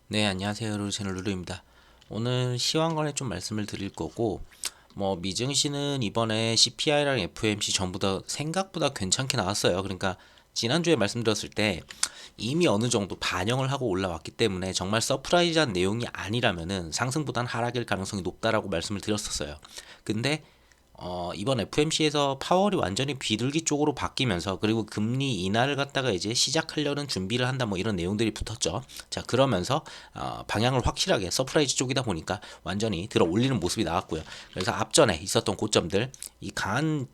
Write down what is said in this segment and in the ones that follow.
네, 안녕하세요. 루루 채널 루루입니다. 오늘 시황권에 좀 말씀을 드릴 거고, 미증시는 이번에 CPI랑 FOMC 전부 다 생각보다 괜찮게 나왔어요. 그러니까 지난주에 말씀드렸을 때 이미 어느 정도 반영을 하고 올라왔기 때문에 정말 서프라이즈한 내용이 아니라면은 상승보단 하락일 가능성이 높다라고 말씀을 드렸었어요. 근데 이번 FMC에서 파월이 완전히 비둘기 쪽으로 바뀌면서 그리고 금리 인하를 갖다가 이제 시작하려는 준비를 한다 뭐 이런 내용들이 붙었죠. 자, 그러면서 방향을 확실하게 서프라이즈 쪽이다 보니까 완전히 들어 올리는 모습이 나왔고요. 그래서 앞전에 있었던 고점들 이 강한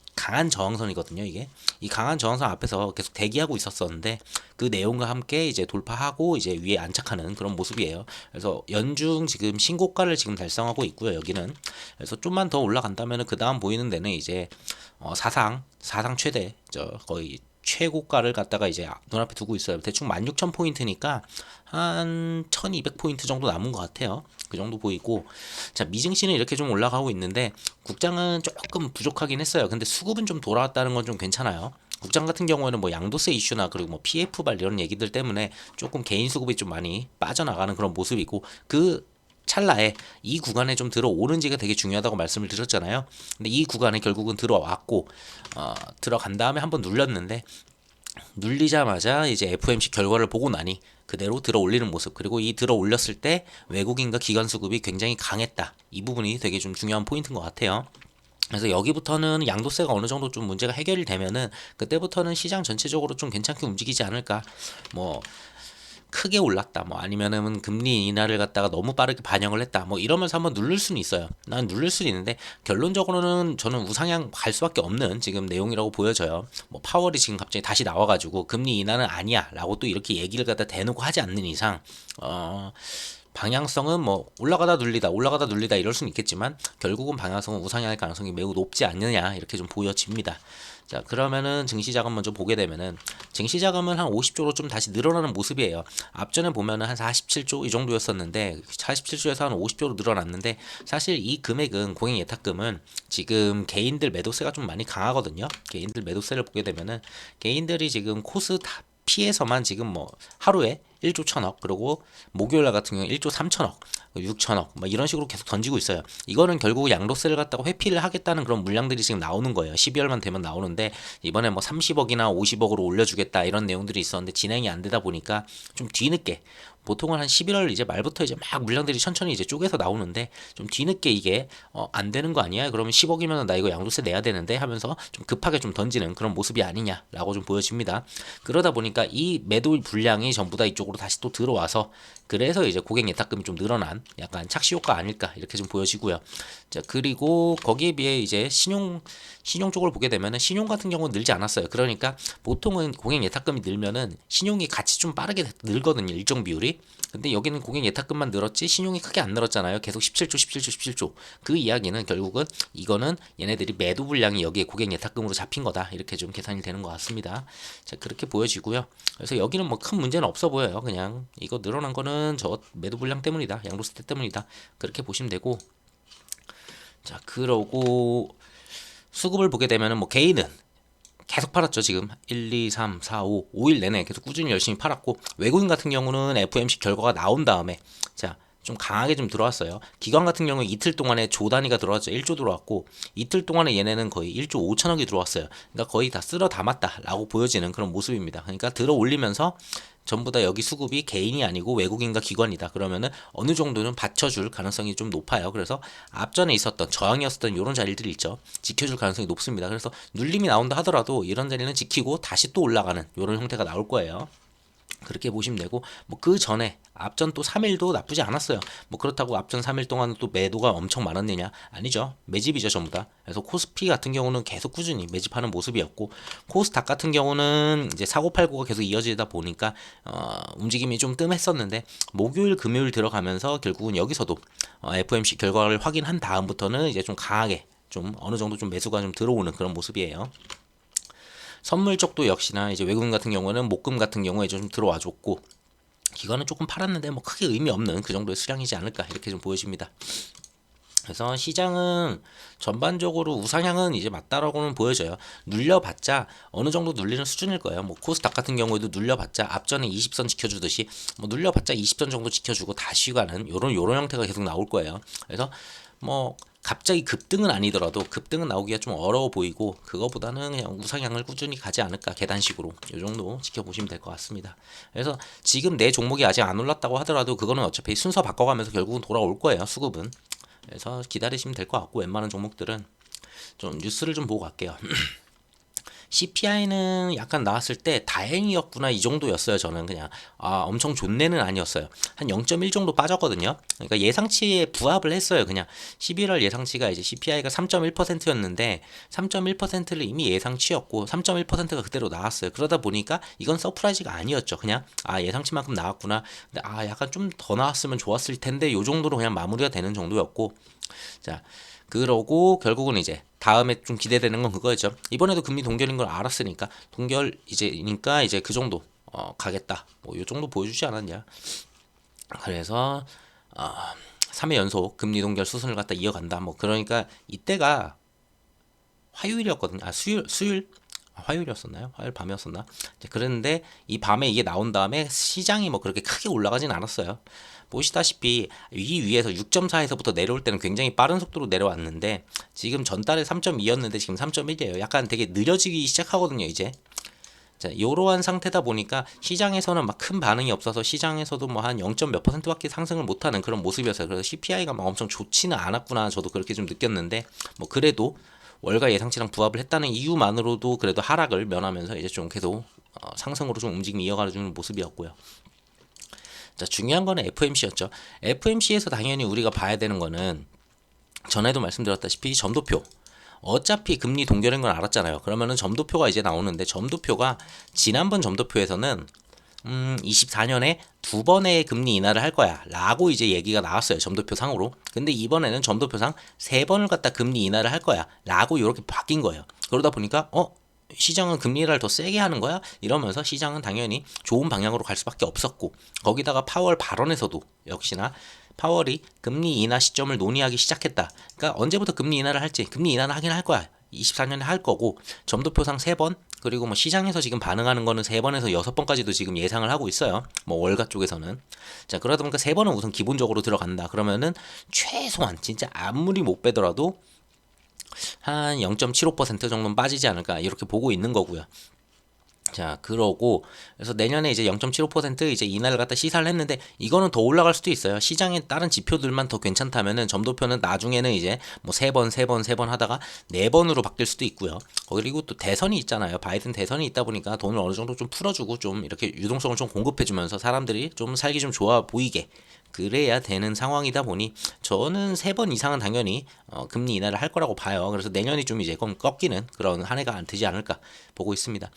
저항선이거든요. 이 강한 저항선 앞에서 계속 대기하고 있었었는데 그 내용과 함께 이제 돌파하고 이제 위에 안착하는 그런 모습이에요. 그래서 연중 지금 신고가를 지금 달성하고 있고요. 여기는 그래서 좀만 더 올라간다면 그 다음 보이는 데는 이제 사상 최대 거의 최고가를 갖다가 이제 눈앞에 두고 있어요. 대충 16,000포인트니까 한 1200포인트 정도 남은 것 같아요. 그 정도 보이고, 자, 미증시는 이렇게 좀 올라가고 있는데 국장은 조금 부족하긴 했어요. 근데 수급은 좀 돌아왔다는 건 좀 괜찮아요. 국장 같은 경우에는 뭐 양도세 이슈나 그리고 뭐 PF발 이런 얘기들 때문에 조금 개인 수급이 좀 많이 빠져나가는 그런 모습이고, 그 찰나에 이 구간에 좀 들어오는지가 되게 중요하다고 말씀을 드렸잖아요. 근데 이 구간에 결국은 들어왔고, 들어간 다음에 한번 눌렸는데 눌리자마자 이제 FOMC 결과를 보고 나니 그대로 들어 올리는 모습, 그리고 이 들어 올렸을 때 외국인과 기관 수급이 굉장히 강했다, 이 부분이 되게 좀 중요한 포인트인 것 같아요. 그래서 여기부터는 양도세가 어느 정도 좀 문제가 해결이 되면은 그때부터는 시장 전체적으로 좀 괜찮게 움직이지 않을까. 뭐 크게 올랐다, 뭐 아니면은 금리 인하를 갖다가 너무 빠르게 반영을 했다, 뭐 이러면서 한번 누를 수는 있어요. 난 누를 수는 있는데 결론적으로는 저는 우상향 갈 수밖에 없는 지금 내용이라고 보여져요. 뭐 파월이 지금 갑자기 다시 나와가지고 금리 인하는 아니야라고 또 이렇게 얘기를 갖다 대놓고 하지 않는 이상 방향성은 뭐 올라가다 눌리다 이럴 수는 있겠지만 결국은 방향성은 우상향할 가능성이 매우 높지 않느냐, 이렇게 좀 보여집니다. 자, 그러면은 증시자금 먼저 보게 되면은 증시자금은 한 50조로 좀 다시 늘어나는 모습이에요. 앞전에 보면은 한 47조 이 정도였었는데 47조에서 한 50조로 늘어났는데, 사실 이 금액은 공행 예탁금은 지금 개인들 매도세가 좀 많이 강하거든요. 개인들 매도세를 보게 되면은 개인들이 지금 코스 다 피해서만 지금 뭐 하루에 1조 1천억, 그리고 목요일날 같은 경우에 1조 3천억, 6천억 뭐 이런 식으로 계속 던지고 있어요. 이거는 결국 양도세를 갖다가 회피를 하겠다는 그런 물량들이 지금 나오는 거예요. 12월만 되면 나오는데 이번에 뭐 30억이나 50억으로 올려주겠다 이런 내용들이 있었는데 진행이 안 되다 보니까 좀 뒤늦게, 보통은 한 11월 이제 말부터 이제 막 물량들이 천천히 이제 쪼개서 나오는데 좀 뒤늦게 이게 안 되는 거 아니야? 그러면 10억이면 나 이거 양도세 내야 되는데 하면서 좀 급하게 좀 던지는 그런 모습이 아니냐라고 좀 보여집니다. 그러다 보니까 이 매도 물량이 전부 다 이쪽으로 다시 또 들어와서 그래서 이제 고객 예탁금이 좀 늘어난 약간 착시 효과 아닐까, 이렇게 좀 보여지고요. 자, 그리고 거기에 비해 이제 신용 쪽을 보게 되면은 신용 같은 경우는 늘지 않았어요. 그러니까 보통은 고객 예탁금이 늘면은 신용이 같이 좀 빠르게 늘거든요, 일정 비율이. 근데 여기는 고객 예탁금만 늘었지 신용이 크게 안 늘었잖아요. 계속 17조, 17조, 17조. 그 이야기는 결국은 이거는 얘네들이 매도 물량이 여기에 고객 예탁금으로 잡힌 거다, 이렇게 좀 계산이 되는 것 같습니다. 자, 그렇게 보여지고요. 그래서 여기는 뭐 큰 문제는 없어 보여요. 그냥 이거 늘어난 거는 저 매도 물량 때문이다, 양도세 때문이다, 그렇게 보시면 되고. 자, 그러고 수급을 보게 되면은 뭐 개인은 계속 팔았죠. 지금 1, 2, 3, 4, 5, 5일 내내 계속 꾸준히 열심히 팔았고, 외국인 같은 경우는 FMC 결과가 나온 다음에 자, 좀 강하게 좀 들어왔어요. 기관 같은 경우 이틀 동안에 조 단위가 들어왔죠. 1조 들어왔고 이틀 동안에 얘네는 거의 1조 5천억이 들어왔어요. 그러니까 거의 다 쓸어 담았다라고 보여지는 그런 모습입니다. 그러니까 들어 올리면서 전부 다 여기 수급이 개인이 아니고 외국인과 기관이다, 그러면은 어느 정도는 받쳐줄 가능성이 좀 높아요. 그래서 앞전에 있었던 저항이었던 이런 자리들이 있죠. 지켜줄 가능성이 높습니다. 그래서 눌림이 나온다 하더라도 이런 자리는 지키고 다시 또 올라가는 이런 형태가 나올 거예요. 그렇게 보시면 되고, 뭐 그 전에 앞전 또 3일도 나쁘지 않았어요. 뭐 그렇다고 앞전 3일 동안 또 매도가 엄청 많았느냐? 아니죠. 매집이죠, 전부 다. 그래서 코스피 같은 경우는 계속 꾸준히 매집하는 모습이었고, 코스닥 같은 경우는 이제 사고팔고가 계속 이어지다 보니까 움직임이 좀 뜸했었는데 목요일 금요일 들어가면서 결국은 여기서도 FOMC 결과를 확인한 다음부터는 이제 좀 강하게 좀 어느 정도 좀 매수가 좀 들어오는 그런 모습이에요. 선물 쪽도 역시나 이제 외국인 같은 경우는 목금 같은 경우에 좀 들어와 줬고, 기관은 조금 팔았는데 뭐 크게 의미 없는 그 정도의 수량이지 않을까, 이렇게 좀 보여집니다. 그래서 시장은 전반적으로 우상향은 이제 맞다라고는 보여져요. 눌려봤자 어느 정도 눌리는 수준일 거예요. 뭐 코스닥 같은 경우에도 눌려봤자 앞전에 20선 지켜주듯이 뭐 눌려봤자 20선 정도 지켜주고 다시 가는 요런 형태가 계속 나올 거예요. 그래서 뭐 갑자기 급등은 아니더라도 급등은 나오기가 좀 어려워 보이고 그거보다는 그냥 우상향을 꾸준히 가지 않을까 계단식으로 요 정도 지켜보시면 될 것 같습니다. 그래서 지금 내 종목이 아직 안 올랐다고 하더라도 그거는 어차피 순서 바꿔가면서 결국은 돌아올 거예요. 수급은. 그래서 기다리시면 될 것 같고 웬만한 종목들은 좀 뉴스를 좀 보고 갈게요. CPI는 약간 나왔을 때 다행이었구나 이 정도였어요. 저는 그냥 엄청 좋네는 아니었어요. 한 0.1 정도 빠졌거든요. 그러니까 예상치에 부합을 했어요. 그냥 11월 예상치가 이제 CPI가 3.1%였는데 3.1%를 이미 예상치였고 3.1%가 그대로 나왔어요. 그러다 보니까 이건 서프라이즈가 아니었죠. 그냥 예상치만큼 나왔구나. 근데 약간 좀 더 나왔으면 좋았을 텐데 요 정도로 그냥 마무리가 되는 정도였고 자 그러고 결국은 이제 다음에 좀 기대되는 건 그거였죠. 이번에도 금리 동결인 걸 알았으니까 동결 이제니까 이제 그 정도 가겠다. 뭐 요 정도 보여주지 않았냐. 그래서 3회 연속 금리 동결 수순을 갖다 이어간다. 뭐 그러니까 이때가 화요일이었거든요. 수요일 화요일이었었나요? 화요일 밤이었었나? 그런데 이 밤에 이게 나온 다음에 시장이 뭐 그렇게 크게 올라가진 않았어요. 보시다시피 이 위에서 6.4에서부터 내려올 때는 굉장히 빠른 속도로 내려왔는데 지금 전달에 3.2였는데 지금 3.1이에요. 약간 되게 느려지기 시작하거든요, 이제. 자, 이러한 상태다 보니까 시장에서는 막 큰 반응이 없어서 시장에서도 뭐 한 0. 몇 %밖에 상승을 못하는 그런 모습이었어요. 그래서 CPI가 막 엄청 좋지는 않았구나. 저도 그렇게 좀 느꼈는데 뭐 그래도 월가 예상치랑 부합을 했다는 이유만으로도 그래도 하락을 면하면서 이제 좀 계속 상승으로 좀 움직임이 이어가는 모습이었고요. 자, 중요한 거는 FMC였죠. FMC에서 당연히 우리가 봐야 되는 거는 전에도 말씀드렸다시피 점도표. 어차피 금리 동결인 건 알았잖아요. 그러면은 점도표가 이제 나오는데 점도표가 지난번 점도표에서는 24년에 두 번의 금리 인하를 할 거야 라고 이제 얘기가 나왔어요. 점도표 상으로. 근데 이번에는 점도표상 세 번을 갖다 금리 인하를 할 거야 라고 이렇게 바뀐 거예요. 그러다 보니까 시장은 금리 인하를 더 세게 하는 거야? 이러면서 시장은 당연히 좋은 방향으로 갈 수밖에 없었고 거기다가 파월 발언에서도 역시나 파월이 금리 인하 시점을 논의하기 시작했다. 그러니까 언제부터 금리 인하를 할지 금리 인하는 하긴 할 거야. 24년에 할 거고 점도표상 3번 그리고 뭐 시장에서 지금 반응하는 거는 3번에서 6번까지도 지금 예상을 하고 있어요. 뭐 월가 쪽에서는. 자, 그러다 보니까 3번은 우선 기본적으로 들어간다. 그러면은 최소한 진짜 아무리 못 빼더라도 한 0.75% 정도는 빠지지 않을까 이렇게 보고 있는 거고요. 자, 그러고 그래서 내년에 이제 0.75% 이제 인하를 갖다 시사를 했는데 이거는 더 올라갈 수도 있어요. 시장의 다른 지표들만 더 괜찮다면은 점도표는 나중에는 이제 뭐 세 번 하다가 네 번으로 바뀔 수도 있고요. 그리고 또 대선이 있잖아요. 바이든 대선이 있다 보니까 돈을 어느 정도 좀 풀어주고 좀 이렇게 유동성을 좀 공급해주면서 사람들이 좀 살기 좀 좋아 보이게 그래야 되는 상황이다 보니 저는 3번 이상은 당연히 금리 인하를 할 거라고 봐요. 그래서 내년이 좀 이제 꺾이는 그런 한 해가 되지 않을까 보고 있습니다.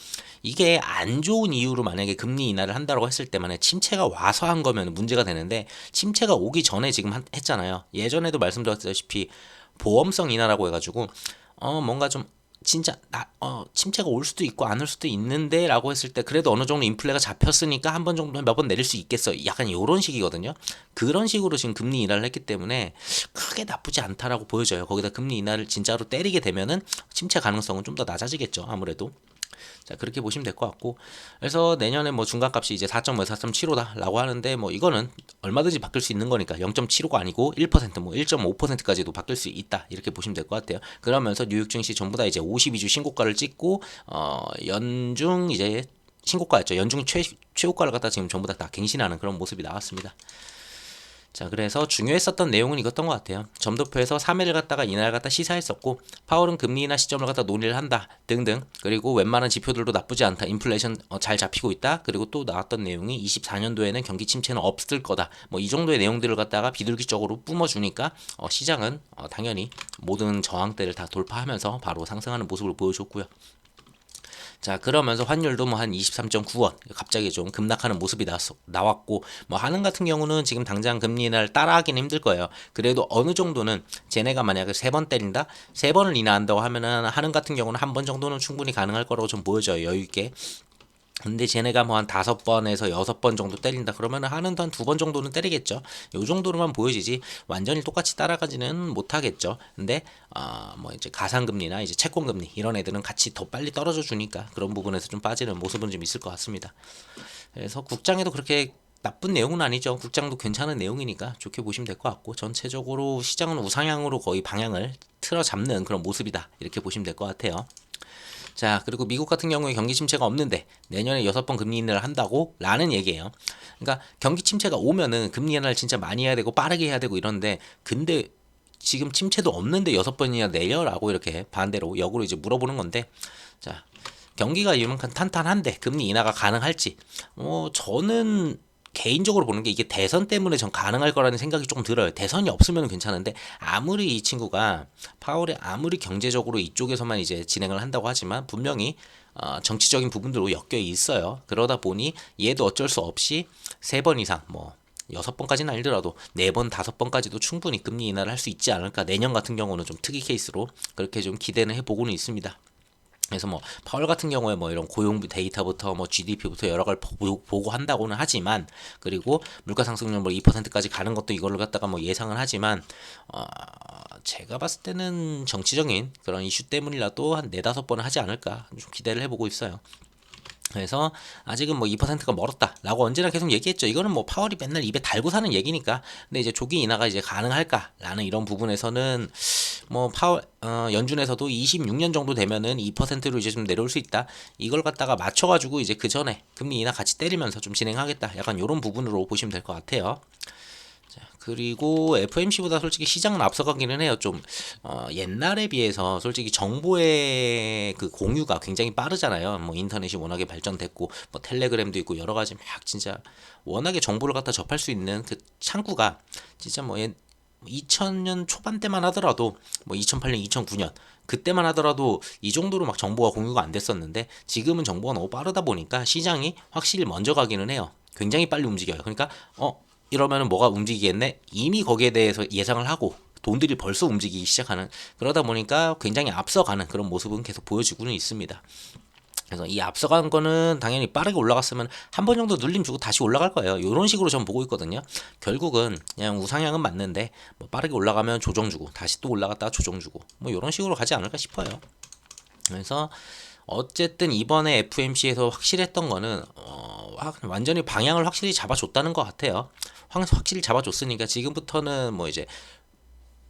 이게 안 좋은 이유로 만약에 금리 인하를 한다고 했을 때만에 침체가 와서 한 거면 문제가 되는데 침체가 오기 전에 지금 했잖아요. 예전에도 말씀드렸다시피 보험성 인하라고 해가지고 뭔가 좀 진짜 침체가 올 수도 있고 안 올 수도 있는데 라고 했을 때 그래도 어느 정도 인플레가 잡혔으니까 한 번 정도 몇 번 내릴 수 있겠어 약간 이런 식이거든요. 그런 식으로 지금 금리 인하를 했기 때문에 크게 나쁘지 않다라고 보여져요. 거기다 금리 인하를 진짜로 때리게 되면은 침체 가능성은 좀 더 낮아지겠죠 아무래도. 자, 그렇게 보시면 될 것 같고 그래서 내년에 뭐 중간값이 이제 4.5, 4.75다 라고 하는데 뭐 이거는 얼마든지 바뀔 수 있는 거니까 0.75가 아니고 1%뭐 1.5%까지도 바뀔 수 있다 이렇게 보시면 될 것 같아요. 그러면서 뉴욕 증시 전부 다 이제 52주 신고가를 찍고 연중 이제 신고가였죠. 연중 최고가를 갖다 지금 전부 다 갱신하는 그런 모습이 나왔습니다. 자, 그래서 중요했었던 내용은 이것던 것 같아요. 점도표에서 3회를 갖다가 인하를 갖다 시사했었고 파월은 금리 인하 시점을 갖다 논의를 한다 등등. 그리고 웬만한 지표들도 나쁘지 않다. 인플레이션 잘 잡히고 있다. 그리고 또 나왔던 내용이 24년도에는 경기 침체는 없을 거다. 뭐 이 정도의 내용들을 갖다가 비둘기적으로 뿜어주니까 시장은 당연히 모든 저항대를 다 돌파하면서 바로 상승하는 모습을 보여줬고요. 자, 그러면서 환율도 뭐 한 23.9원 갑자기 좀 급락하는 모습이 나왔고 뭐 한은 같은 경우는 지금 당장 금리 인하를 따라하기는 힘들 거예요. 그래도 어느 정도는 쟤네가 만약에 3번 때린다? 3번을 인하한다고 하면은 한은 같은 경우는 한 번 정도는 충분히 가능할 거라고 좀 보여져요. 여유 있게. 근데 쟤네가 뭐 한 5번에서 6번 정도 때린다 그러면 하는도 한 2번 정도는 때리겠죠. 요 정도로만 보여지지 완전히 똑같이 따라가지는 못하겠죠. 근데 뭐 이제 가상금리나 이제 채권금리 이런 애들은 같이 더 빨리 떨어져 주니까 그런 부분에서 좀 빠지는 모습은 좀 있을 것 같습니다. 그래서 국장에도 그렇게 나쁜 내용은 아니죠. 국장도 괜찮은 내용이니까 좋게 보시면 될 것 같고, 전체적으로 시장은 우상향으로 거의 방향을 틀어 잡는 그런 모습이다 이렇게 보시면 될 것 같아요. 자, 그리고 미국 같은 경우에 경기 침체가 없는데 내년에 6번 금리 인하를 한다고? 라는 얘기예요. 그러니까 경기 침체가 오면은 금리 인하를 진짜 많이 해야 되고 빠르게 해야 되고 이런데, 근데 지금 침체도 없는데 6번이나 내려? 라고 이렇게 반대로 역으로 이제 물어보는 건데, 자, 경기가 이만큼 탄탄한데 금리 인하가 가능할지, 저는 개인적으로 보는 게 이게 대선 때문에 전 가능할 거라는 생각이 조금 들어요. 대선이 없으면 괜찮은데, 아무리 이 친구가 파월이 아무리 경제적으로 이쪽에서만 이제 진행을 한다고 하지만 분명히 정치적인 부분들로 엮여 있어요. 그러다 보니 얘도 어쩔 수 없이 3번 이상, 뭐 6번까지는 아니더라도 4번, 5번까지도 충분히 금리 인하를 할 수 있지 않을까. 내년 같은 경우는 좀 특이 케이스로 그렇게 좀 기대는 해보고는 있습니다. 그래서 뭐 파월 같은 경우에 뭐 이런 고용 데이터부터 뭐 GDP부터 여러 걸 보고 한다고는 하지만, 그리고 물가 상승률 뭐 2%까지 가는 것도 이걸로 갖다가 뭐 예상은 하지만, 제가 봤을 때는 정치적인 그런 이슈 때문이라도 한 4-5번은 하지 않을까 좀 기대를 해보고 있어요. 그래서 아직은 뭐 2%가 멀었다라고 언제나 계속 얘기했죠. 이거는 뭐 파월이 맨날 입에 달고 사는 얘기니까. 근데 이제 조기 인하가 이제 가능할까라는 이런 부분에서는 뭐 파월 연준에서도 26년 정도 되면은 2%로 이제 좀 내려올 수 있다. 이걸 갖다가 맞춰가지고 이제 그 전에 금리 인하 같이 때리면서 좀 진행하겠다. 약간 이런 부분으로 보시면 될 것 같아요. 그리고 FMC보다 솔직히 시장은 앞서가기는 해요. 좀 옛날에 비해서 솔직히 정보의 그 공유가 굉장히 빠르잖아요. 뭐 인터넷이 워낙에 발전됐고 뭐 텔레그램도 있고 여러 가지 막 진짜 워낙에 정보를 갖다 접할 수 있는 그 창구가 진짜 뭐 2000년 초반 때만 하더라도 뭐 2008년, 2009년 그때만 하더라도 이 정도로 막 정보가 공유가 안 됐었는데, 지금은 정보가 너무 빠르다 보니까 시장이 확실히 먼저 가기는 해요. 굉장히 빨리 움직여요. 그러니까 이러면은 뭐가 움직이겠네? 이미 거기에 대해서 예상을 하고 돈들이 벌써 움직이기 시작하는, 그러다 보니까 굉장히 앞서가는 그런 모습은 계속 보여지고는 있습니다. 그래서 이 앞서간 거는 당연히 빠르게 올라갔으면 한 번 정도 눌림 주고 다시 올라갈 거예요. 이런 식으로 전 보고 있거든요. 결국은 그냥 우상향은 맞는데 뭐 빠르게 올라가면 조정 주고 다시 또 올라갔다가 조정 주고 뭐 이런 식으로 가지 않을까 싶어요. 그래서 어쨌든 이번에 FMC에서 확실했던 거는 완전히 방향을 확실히 잡아줬다는 것 같아요. 확실히 잡아줬으니까 지금부터는 뭐 이제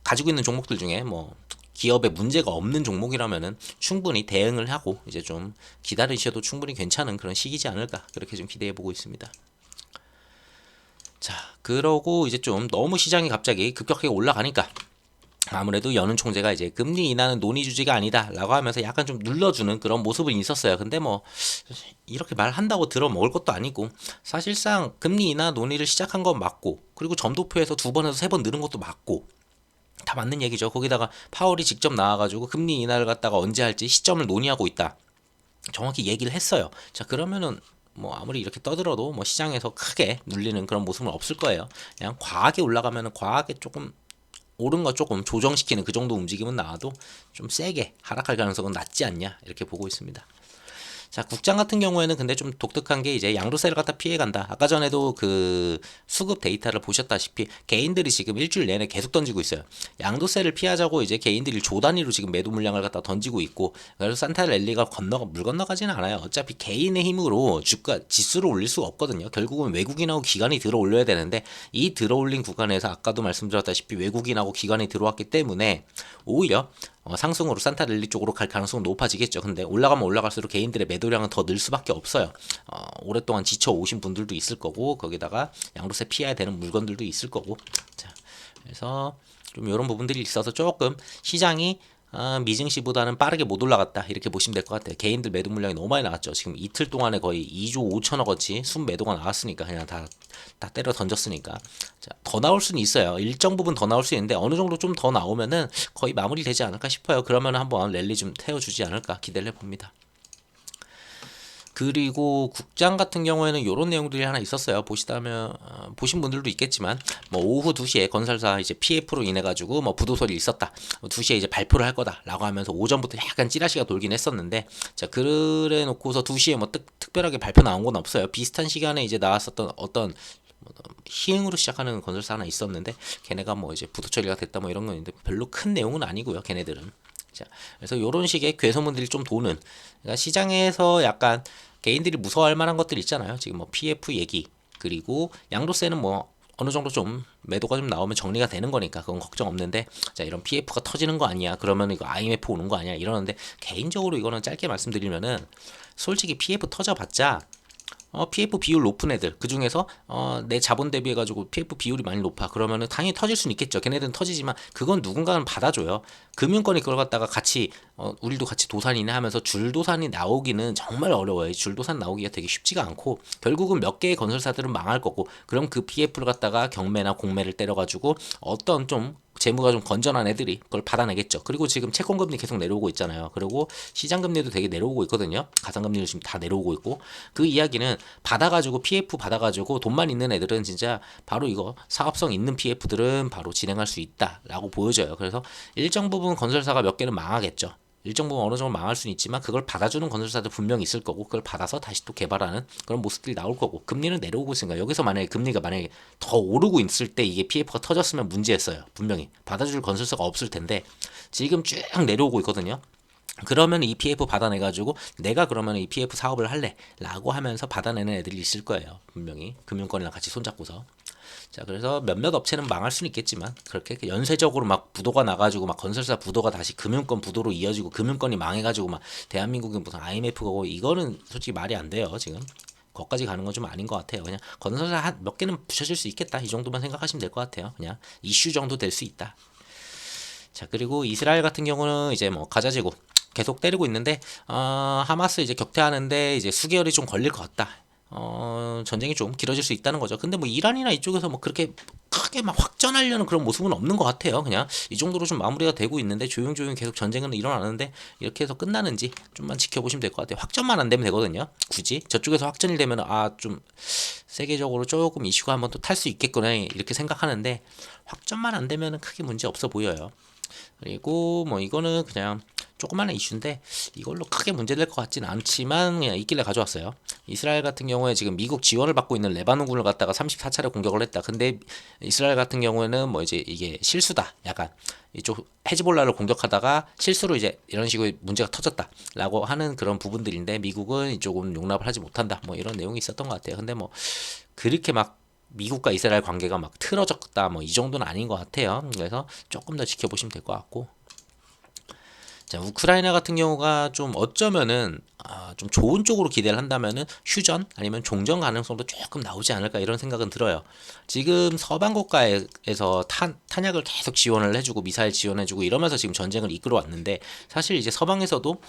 가지고 있는 종목들 중에 뭐 기업에 문제가 없는 종목이라면은 충분히 대응을 하고 이제 좀 기다리셔도 충분히 괜찮은 그런 시기지 않을까, 그렇게 좀 기대해 보고 있습니다. 자, 그러고 이제 좀 너무 시장이 갑자기 급격하게 올라가니까 아무래도 연은 총재가 이제 금리 인하는 논의 주제가 아니다라고 하면서 약간 좀 눌러주는 그런 모습은 있었어요. 근데 뭐 이렇게 말한다고 들어 먹을 것도 아니고, 사실상 금리 인하 논의를 시작한 건 맞고, 그리고 점도표에서 2번에서 3번 늘은 것도 맞고, 다 맞는 얘기죠. 거기다가 파월이 직접 나와가지고 금리 인하를 갖다가 언제 할지 시점을 논의하고 있다, 정확히 얘기를 했어요. 자, 그러면은 뭐 아무리 이렇게 떠들어도 뭐 시장에서 크게 눌리는 그런 모습은 없을 거예요. 그냥 과하게 올라가면은 과하게 조금 오른 거 조금 조정시키는 그 정도 움직임은 나와도 좀 세게 하락할 가능성은 낮지 않냐 이렇게 보고 있습니다. 자, 국장 같은 경우에는 근데 좀 독특한 게 이제 양도세를 갖다 피해간다. 아까 전에도 그 수급 데이터를 보셨다시피 개인들이 지금 일주일 내내 계속 던지고 있어요. 양도세를 피하자고 이제 개인들이 조 단위로 지금 매도 물량을 갖다 던지고 있고, 그래서 산타랠리가 물 건너가지는 않아요. 어차피 개인의 힘으로 주가 지수를 올릴 수가 없거든요. 결국은 외국인하고 기관이 들어 올려야 되는데, 이 들어 올린 구간에서 아까도 말씀드렸다시피 외국인하고 기관이 들어왔기 때문에 오히려 상승으로 산타랠리 쪽으로 갈 가능성은 높아지겠죠. 근데 올라가면 올라갈수록 개인들의 매도량은 더 늘 수밖에 없어요. 오랫동안 지쳐 오신 분들도 있을 거고, 거기다가 양도세 피해야 되는 물건들도 있을 거고. 자, 그래서 좀 이런 부분들이 있어서 조금 시장이 미증시보다는 빠르게 못 올라갔다 이렇게 보시면 될 것 같아요. 개인들 매도 물량이 너무 많이 나왔죠. 지금 이틀 동안에 거의 2조 5천억 원치 순 매도가 나왔으니까, 그냥 다 때려 던졌으니까. 자, 더 나올 수는 있어요. 일정 부분 더 나올 수 있는데 어느 정도 좀 더 나오면은 거의 마무리되지 않을까 싶어요. 그러면 한번 랠리 좀 태워주지 않을까 기대를 해봅니다. 그리고 국장 같은 경우에는 이런 내용들이 하나 있었어요. 보시다면 보신 분들도 있겠지만 뭐 오후 2시에 건설사 이제 PF로 인해 가지고 뭐 부도설이 있었다. 2시에 이제 발표를 할 거다라고 하면서 오전부터 약간 찌라시가 돌긴 했었는데, 자 그래 놓고서 2시에 뭐 특별하게 발표 나온 건 없어요. 비슷한 시간에 이제 나왔었던 어떤 희응으로 시작하는 건설사 하나 있었는데, 걔네가 뭐 이제 부도 처리가 됐다 뭐 이런 건 있는데 별로 큰 내용은 아니고요, 걔네들은. 자, 그래서 이런 식의 괴소문들이 좀 도는, 그러니까 시장에서 약간 개인들이 무서워할 만한 것들 있잖아요. 지금 뭐 PF 얘기, 그리고 양도세는 뭐 어느 정도 좀 매도가 좀 나오면 정리가 되는 거니까 그건 걱정 없는데, 자 이런 PF가 터지는 거 아니야, 그러면 이거 IMF 오는 거 아니야 이러는데, 개인적으로 이거는 짧게 말씀드리면은 솔직히 PF 터져봤자 PF 비율 높은 애들, 그 중에서 내 자본 대비해 가지고 PF 비율이 많이 높아, 그러면은 당연히 터질 수는 있겠죠. 걔네들은 터지지만 그건 누군가는 받아줘요. 금융권이 그걸 갖다가 같이 우리도 같이 도산이네 하면서 줄도산이 나오기는 정말 어려워요. 줄도산 나오기가 되게 쉽지가 않고, 결국은 몇 개의 건설사들은 망할 거고, 그럼 그 PF를 갖다가 경매나 공매를 때려가지고 어떤 좀 재무가 좀 건전한 애들이 그걸 받아내겠죠. 그리고 지금 채권금리 계속 내려오고 있잖아요. 그리고 시장금리도 되게 내려오고 있거든요. 가상금리도 지금 다 내려오고 있고, 그 이야기는 받아가지고 PF 받아가지고 돈만 있는 애들은 진짜 바로 이거 사업성 있는 PF들은 바로 진행할 수 있다라고 보여져요. 그래서 일정 부분 건설사가 몇 개는 망하겠죠. 일정 부분 어느 정도 망할 수는 있지만 그걸 받아주는 건설사도 분명히 있을 거고, 그걸 받아서 다시 또 개발하는 그런 모습들이 나올 거고, 금리는 내려오고 있으니까 여기서 만약에 금리가 만약에 더 오르고 있을 때 이게 PF가 터졌으면 문제였어요. 분명히 받아줄 건설사가 없을 텐데 지금 쭉 내려오고 있거든요. 그러면 이 PF 받아내가지고 내가 그러면 이 PF 사업을 할래 라고 하면서 받아내는 애들이 있을 거예요. 분명히 금융권이랑 같이 손잡고서. 자, 그래서 몇몇 업체는 망할 수는 있겠지만 그렇게 연쇄적으로 막 부도가 나가지고 막 건설사 부도가 다시 금융권 부도로 이어지고 금융권이 망해가지고 막 대한민국이 무슨 IMF 가고, 이거는 솔직히 말이 안 돼요. 지금 거기까지 가는 건 좀 아닌 것 같아요. 그냥 건설사 몇 개는 부셔질 수 있겠다, 이 정도만 생각하시면 될 것 같아요. 그냥 이슈 정도 될 수 있다. 자, 그리고 이스라엘 같은 경우는 이제 뭐 가자지구 계속 때리고 있는데, 하마스 이제 격퇴하는데 이제 수개월이 좀 걸릴 것 같다. 전쟁이 좀 길어질 수 있다는 거죠. 근데 뭐 이란이나 이쪽에서 뭐 그렇게 크게 막 확전하려는 그런 모습은 없는 것 같아요. 그냥 이 정도로 좀 마무리가 되고 있는데 조용조용 계속 전쟁은 일어나는데, 이렇게 해서 끝나는지 좀만 지켜보시면 될 것 같아요. 확전만 안 되면 되거든요. 굳이 저쪽에서 확전이 되면 좀 세계적으로 조금 이슈가 한번 또 탈 수 있겠구나 이렇게 생각하는데, 확전만 안 되면 크게 문제 없어 보여요. 그리고 뭐 이거는 그냥 조그마한 이슈인데 이걸로 크게 문제될 것 같진 않지만 그냥 있길래 가져왔어요. 이스라엘 같은 경우에 지금 미국 지원을 받고 있는 레바논군을 갖다가 34차례 공격을 했다. 근데 이스라엘 같은 경우에는 뭐 이제 이게 실수다, 약간 이쪽 헤즈볼라를 공격하다가 실수로 이제 이런 식으로 문제가 터졌다라고 하는 그런 부분들인데, 미국은 이쪽은 용납을 하지 못한다, 뭐 이런 내용이 있었던 것 같아요. 근데 뭐 그렇게 막 미국과 이스라엘 관계가 막 틀어졌다 뭐 이 정도는 아닌 것 같아요. 그래서 조금 더 지켜보시면 될 것 같고, 자 우크라이나 같은 경우가 좀 어쩌면은 좀 좋은 쪽으로 기대를 한다면은 휴전 아니면 종전 가능성도 조금 나오지 않을까 이런 생각은 들어요. 지금 서방 국가에서 탄약을 계속 지원을 해주고 미사일 지원해주고 이러면서 지금 전쟁을 이끌어 왔는데, 사실 이제 서방에서도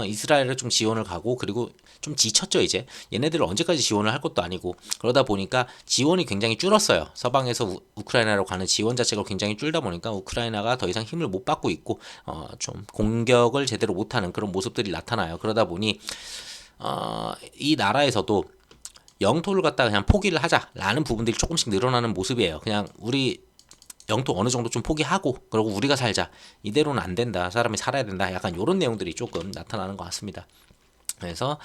이스라엘을 좀 지원을 가고, 그리고 좀 지쳤죠. 이제 얘네들을 언제까지 지원을 할 것도 아니고, 그러다 보니까 지원이 굉장히 줄었어요. 서방에서 우크라이나로 가는 지원 자체가 굉장히 줄다 보니까 우크라이나가 더 이상 힘을 못 받고 있고 좀 공격을 제대로 못하는 그런 모습들이 나타나요. 그러다 보니 이 나라에서도 영토를 갖다가 그냥 포기를 하자라는 부분들이 조금씩 늘어나는 모습이에요. 그냥 우리 영토 어느 정도 좀 포기하고 그러고 우리가 살자, 이대로는 안 된다, 사람이 살아야 된다, 약간 이런 내용들이 조금 나타나는 것 같습니다. 그래서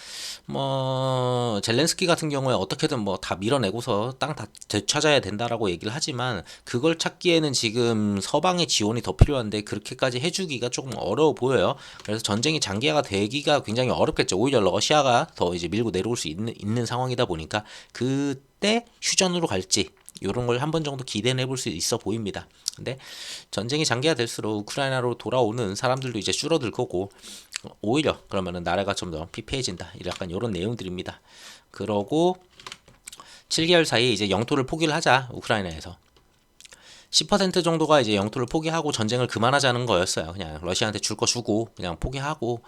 뭐 젤렌스키 같은 경우에 어떻게든 뭐 다 밀어내고서 땅 다 되찾아야 된다라고 얘기를 하지만, 그걸 찾기에는 지금 서방의 지원이 더 필요한데 그렇게까지 해주기가 조금 어려워 보여요. 그래서 전쟁이 장기화가 되기가 굉장히 어렵겠죠. 오히려 러시아가 더 이제 밀고 내려올 수 있는 상황이다 보니까 그때 휴전으로 갈지 이런 걸 한 번 정도 기대해 볼 수 있어 보입니다. 근데 전쟁이 장기화될수록 우크라이나로 돌아오는 사람들도 이제 줄어들 거고, 오히려 그러면은 나라가 좀 더 피폐해진다, 약간 이런 내용들입니다. 그러고 7개월 사이에 이제 영토를 포기를 하자, 우크라이나에서 10% 정도가 이제 영토를 포기하고 전쟁을 그만하자는 거였어요. 그냥 러시아한테 줄 거 주고 그냥 포기하고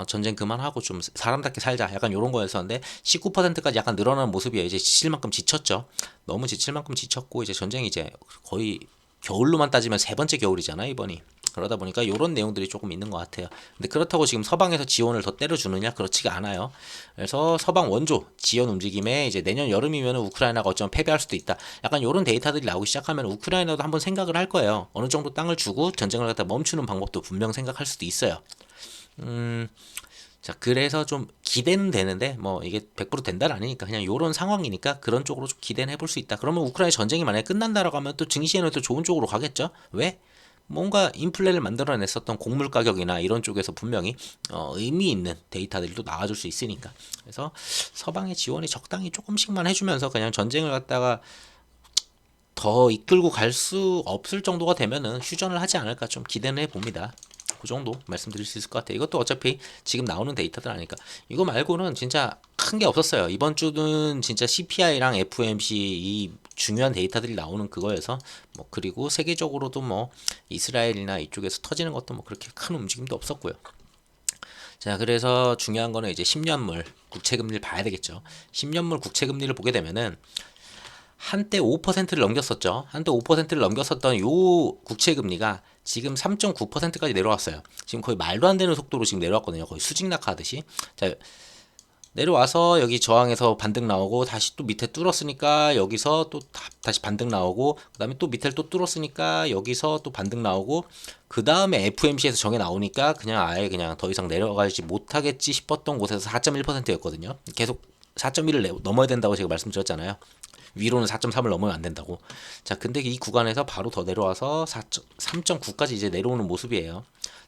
전쟁 그만하고 좀 사람답게 살자, 약간 이런 거였었는데 19%까지 약간 늘어나는 모습이에요. 이제 지칠 만큼 지쳤죠. 너무 지칠 만큼 지쳤고, 이제 전쟁이 이제 거의 겨울로만 따지면 세 번째 겨울이잖아 이번이. 그러다 보니까 이런 내용들이 조금 있는 것 같아요. 근데 그렇다고 지금 서방에서 지원을 더 때려주느냐? 그렇지가 않아요. 그래서 서방 원조 지원 움직임에 이제 내년 여름이면 우크라이나가 어쩌면 패배할 수도 있다. 약간 이런 데이터들이 나오기 시작하면 우크라이나도 한번 생각을 할 거예요. 어느 정도 땅을 주고 전쟁을 갖다 멈추는 방법도 분명 생각할 수도 있어요. 자, 그래서 좀 기대는 되는데 뭐 이게 100% 된다는 아니니까 그냥 요런 상황이니까 그런 쪽으로 좀 기대는 해볼 수 있다. 그러면 우크라이나 전쟁이 만약에 끝난다라고 하면 또 증시에는 또 좋은 쪽으로 가겠죠. 왜? 뭔가 인플레를 만들어냈었던 곡물 가격이나 이런 쪽에서 분명히 의미 있는 데이터들이 또 나와줄 수 있으니까. 그래서 서방의 지원이 적당히 조금씩만 해주면서 그냥 전쟁을 갖다가 더 이끌고 갈 수 없을 정도가 되면은 휴전을 하지 않을까 좀 기대는 해봅니다. 그 정도 말씀드릴 수 있을 것 같아요. 이것도 어차피 지금 나오는 데이터들 아니까. 이거 말고는 진짜 큰 게 없었어요. 이번 주는 진짜 CPI랑 FOMC 이 중요한 데이터들이 나오는 그거여서 뭐 그리고 세계적으로도 뭐 이스라엘이나 이쪽에서 터지는 것도 뭐 그렇게 큰 움직임도 없었고요. 자, 그래서 중요한 거는 이제 10년물 국채금리를 봐야 되겠죠. 10년물 국채금리를 보게 되면은 한때 5%를 넘겼었죠. 한때 5%를 넘겼었던 요 국채 금리가 지금 3.9%까지 내려왔어요. 지금 거의 말도 안 되는 속도로 지금 내려왔거든요. 거의 수직 낙하하듯이. 자, 내려와서 여기 저항에서 반등 나오고 다시 또 밑에 뚫었으니까 여기서 또 다시 반등 나오고 그다음에 또 밑에를 또 뚫었으니까 여기서 또 반등 나오고 그다음에 FMC에서 정해 나오니까 그냥 아예 그냥 더 이상 내려가지 못하겠지 싶었던 곳에서 4.1%였거든요. 계속 4.1을 넘어야 된다고 제가 말씀드렸잖아요. 위로는 4.3을 넘으면 안 된다고. 자, 근데 이 구간에서 바로 더 내려와서 3.9까지 이제 내려오는 모습이에요.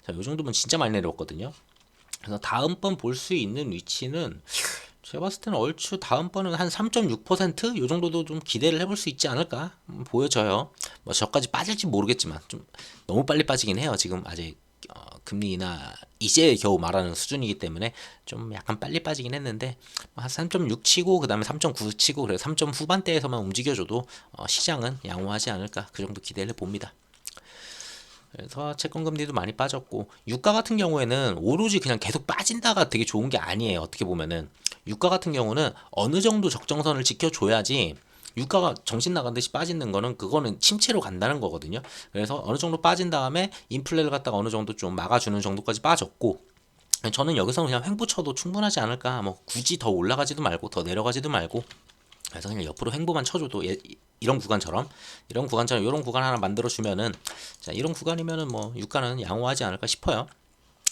자, 요 정도면 진짜 많이 내려왔거든요. 그래서 다음번 볼 수 있는 위치는 제가 봤을 때는 얼추 다음번은 한 3.6%? 요 정도도 좀 기대를 해볼 수 있지 않을까 보여져요. 뭐 저까지 빠질지 모르겠지만 좀 너무 빨리 빠지긴 해요. 지금 아직 금리 인하 이제 겨우 말하는 수준이기 때문에 좀 약간 빨리 빠지긴 했는데 한 3.6 치고 그 다음에 3.9 치고 그래서 3점 후반대에서만 움직여줘도 시장은 양호하지 않을까 그 정도 기대를 봅니다. 그래서 채권금리도 많이 빠졌고 유가 같은 경우에는 오로지 그냥 계속 빠진다가 되게 좋은 게 아니에요. 어떻게 보면은 유가 같은 경우는 어느 정도 적정선을 지켜줘야지 유가가 정신 나간 듯이 빠지는 거는 그거는 침체로 간다는 거거든요. 그래서 어느 정도 빠진 다음에 인플레를 갖다가 어느 정도 좀 막아주는 정도까지 빠졌고 저는 여기서 그냥 횡보 쳐도 충분하지 않을까. 뭐 굳이 더 올라가지도 말고 더 내려가지도 말고 그래서 그냥 옆으로 횡보만 쳐줘도 이런 구간처럼 이런 구간 하나 만들어 주면은 자 이런 구간이면은 뭐 유가는 양호하지 않을까 싶어요.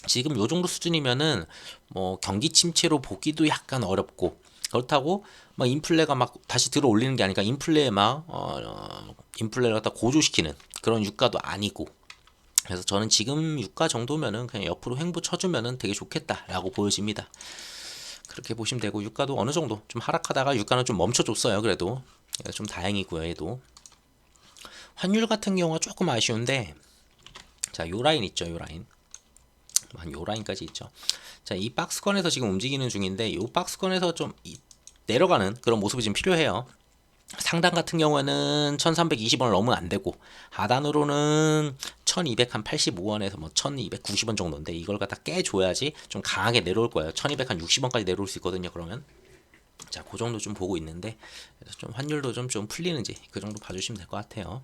지금 요 정도 수준이면은 뭐 경기 침체로 보기도 약간 어렵고 그렇다고 막 인플레가 막 다시 들어 올리는 게 아니라 인플레에 막 인플레를 갖다 고조시키는 그런 유가도 아니고 그래서 저는 지금 유가 정도면은 그냥 옆으로 횡보 쳐주면은 되게 좋겠다라고 보여집니다. 그렇게 보시면 되고 유가도 어느 정도 좀 하락하다가 유가는 좀 멈춰줬어요. 그래도 좀 다행이고요. 얘도 환율 같은 경우가 조금 아쉬운데 자, 요 라인 있죠. 요 라인 한 요 라인까지 있죠. 자, 이 박스권에서 지금 움직이는 중인데 요 박스권에서 좀 내려가는 그런 모습이 지금 필요해요. 상단 같은 경우에는 1320원을 넘으면 안 되고 하단으로는 1285원에서 뭐 1290원 정도인데 이걸 갖다 깨줘야지 좀 강하게 내려올 거예요. 1260원까지 내려올 수 있거든요. 그러면 자, 그 정도 좀 보고 있는데 그래서 좀 환율도 좀 풀리는지 그 정도 봐주시면 될 것 같아요.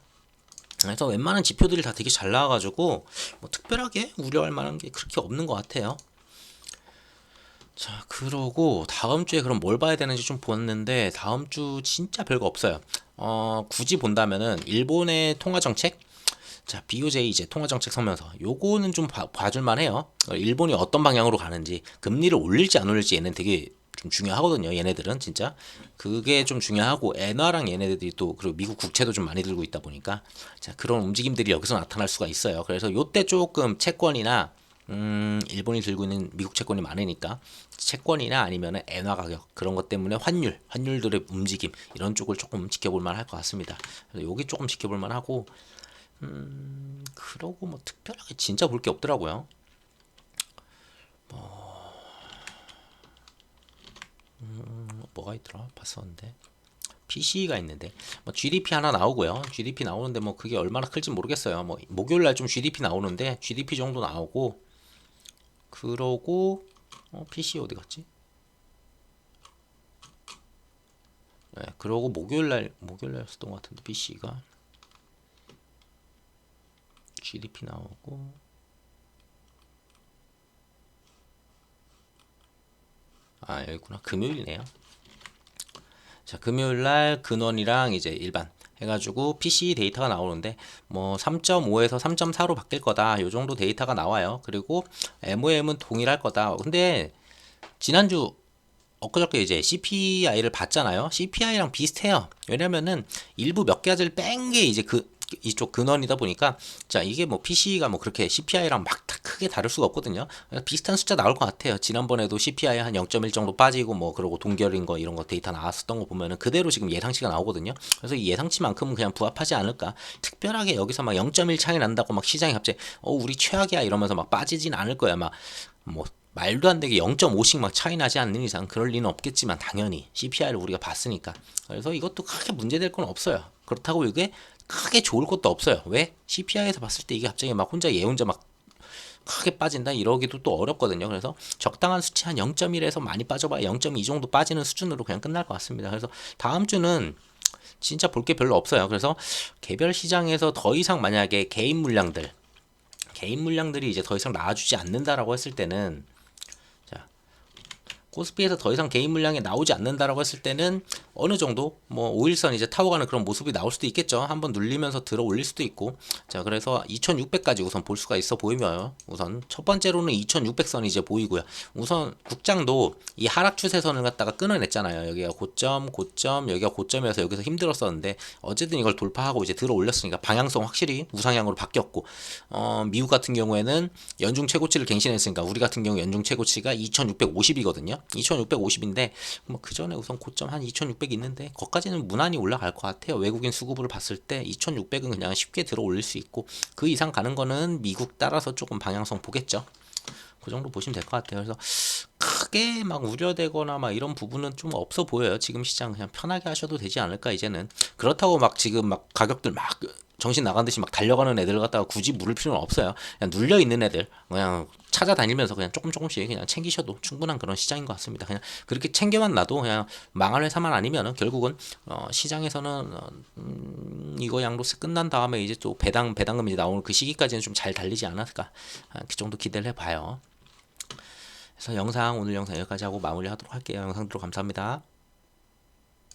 그래서 웬만한 지표들이 다 되게 잘 나와가지고 뭐 특별하게 우려할 만한 게 그렇게 없는 것 같아요. 자, 그러고 다음 주에 그럼 뭘 봐야 되는지 좀 보았는데 다음 주 진짜 별거 없어요. 굳이 본다면은 일본의 통화 정책, 자 BOJ 이제 통화 정책 성명서, 요거는 좀 봐줄만 해요. 일본이 어떤 방향으로 가는지, 금리를 올릴지 안 올릴지 얘는 되게 좀 중요하거든요. 얘네들은 진짜 그게 좀 중요하고 엔화랑 얘네들이 또 그리고 미국 국채도 좀 많이 들고 있다 보니까 자 그런 움직임들이 여기서 나타날 수가 있어요. 그래서 요때 조금 채권이나 일본이 들고 있는 미국 채권이 많으니까 채권이나 아니면 엔화 가격 그런 것 때문에 환율들의 움직임 이런 쪽을 조금 지켜볼 만할 것 같습니다. 그래서 여기 조금 지켜볼 만하고 그러고 뭐 특별하게 진짜 볼 게 없더라고요. 뭐가 있더라 봤었는데 PC가 있는데 뭐 GDP 하나 나오고요. GDP 나오는데 뭐 그게 얼마나 클지 모르겠어요. 뭐 목요일 날 좀 GDP 나오는데 GDP 정도 나오고 그러고 PC 어디 갔지? 네, 그러고 목요일 날 썼던 것 같은데 PC가 GDP 나오고 여기구나. 금요일이네요. 자, 금요일날 근원이랑 이제 일반 해가지고 PC 데이터가 나오는데 뭐 3.5에서 3.4로 바뀔 거다 요 정도 데이터가 나와요. 그리고 MOM은 동일할 거다. 근데 지난주 엊그저께 이제 CPI를 봤잖아요. CPI랑 비슷해요. 왜냐면은 일부 몇 가지를 뺀 게 이제 이쪽 근원이다 보니까 자 이게 뭐 PC가 뭐 그렇게 CPI랑 막 크게 다를 수가 없거든요. 비슷한 숫자 나올 것 같아요. 지난번에도 CPI 한 0.1 정도 빠지고 뭐 그러고 동결인 거 이런 거 데이터 나왔었던 거 보면은 그대로 지금 예상치가 나오거든요. 그래서 이 예상치만큼은 그냥 부합하지 않을까. 특별하게 여기서 막 0.1 차이 난다고 막 시장이 갑자기 우리 최악이야 이러면서 막 빠지진 않을 거야. 막 뭐 말도 안 되게 0.5씩 막 차이 나지 않는 이상 그럴 리는 없겠지만 당연히 CPI를 우리가 봤으니까. 그래서 이것도 크게 문제될 건 없어요. 그렇다고 이게 크게 좋을 것도 없어요. 왜? CPI에서 봤을 때 이게 갑자기 막 혼자 얘 혼자 막 크게 빠진다 이러기도 또 어렵거든요. 그래서 적당한 수치 한 0.1에서 많이 빠져봐야 0.2 정도 빠지는 수준으로 그냥 끝날 것 같습니다. 그래서 다음 주는 진짜 볼 게 별로 없어요. 그래서 개별 시장에서 더 이상 만약에 개인 물량들이 이제 더 이상 나와주지 않는다라고 했을 때는 코스피에서 더 이상 개인 물량이 나오지 않는다라고 했을 때는 어느 정도 뭐 5일선 이제 타고 가는 그런 모습이 나올 수도 있겠죠. 한번 눌리면서 들어 올릴 수도 있고. 자, 그래서 2600까지 우선 볼 수가 있어 보이면 우선 첫 번째로는 2600선이 이제 보이고요. 우선 국장도 이 하락 추세선을 갖다가 끊어냈잖아요. 여기가 고점, 여기가 고점이어서 여기서 힘들었었는데 어쨌든 이걸 돌파하고 이제 들어 올렸으니까 방향성 확실히 우상향으로 바뀌었고 미국 같은 경우에는 연중 최고치를 갱신했으니까 우리 같은 경우 연중 최고치가 2650이거든요. 2650인데 뭐 그 전에 우선 고점 한 2600 있는데 거기까지는 무난히 올라갈 것 같아요. 외국인 수급으로 봤을 때 2600은 그냥 쉽게 들어 올릴 수 있고 그 이상 가는 거는 미국 따라서 조금 방향성 보겠죠. 그 정도 보시면 될 것 같아요. 그래서 크게 막 우려되거나 막 이런 부분은 좀 없어 보여요. 지금 시장 그냥 편하게 하셔도 되지 않을까 이제는. 그렇다고 막 지금 막 가격들 막 정신 나간 듯이 막 달려가는 애들 갖다가 굳이 물을 필요는 없어요. 그냥 눌려 있는 애들 그냥 찾아다니면서 그냥 조금씩 그냥 챙기셔도 충분한 그런 시장인 것 같습니다. 그냥 그렇게 챙겨만 놔도 그냥 망할 회사만 아니면은 결국은 시장에서는 이거 양로세 끝난 다음에 이제 또 배당금 이제 나오는 그 시기까지는 좀 잘 달리지 않았을까 그 정도 기대를 해봐요. 그래서 오늘 영상 여기까지 하고 마무리하도록 할게요. 영상 들어 감사합니다.